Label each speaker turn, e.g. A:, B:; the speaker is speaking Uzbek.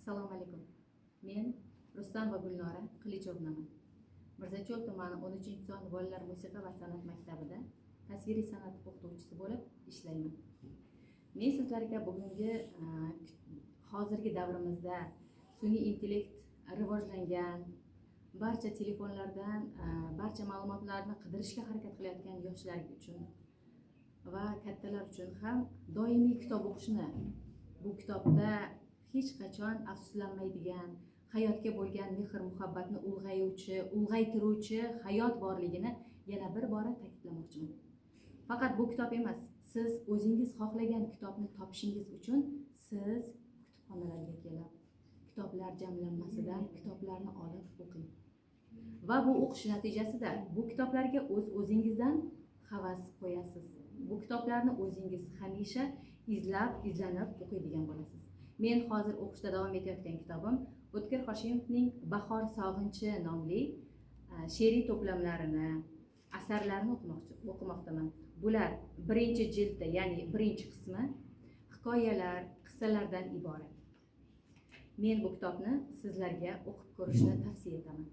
A: Assalomu alaykum. Men Rustam va Gulnora Qilichovnaman. Mirzacho'l tumani 13-son bolalar musiqa va san'at maktabida tasviriy san'at o'qituvchisi bo'lib ishlayman. Men sizlarga bugungi hozirgi davrimizda sun'iy intellekt rivojlangan, barcha telefonlardan barcha ma'lumotlarni qidirishga harakat qilayotgan yoshlar uchun va kattalar uchun ham doimiy kitob o'qishni, bu kitobda hech qachon afsuslanmaydigan, hayotga bo'lgan mehr muhabbatni ulg'aytiruvchi hayot borligini yana bir bora ta'kidlamoqchiman. Faqat bu kitob emas, siz o'zingiz xohlagan kitobni topishingiz uchun siz kutubxonalarga kelib, kitoblar jamlanmasidan kitoblarni olib o'qing. Va bu o'qish natijasida bu kitoblarga o'zingizdan havas qo'yasiz. Bu kitoblarni o'zingiz hamisha izlanib o'qiydigan bo'lasiz. Men hozir o'qishda davom etayotgan kitobim O'tkir Hoshimovning Bahor sog'inchi nomli she'riy to'plamlarini, asarlarini o'qimoqdaman. Bular birinchi jildda, ya'ni birinchi qismi hikoyalar, qissalardan iborat. Men bu kitobni sizlarga o'qib ko'rishni tavsiya etaman.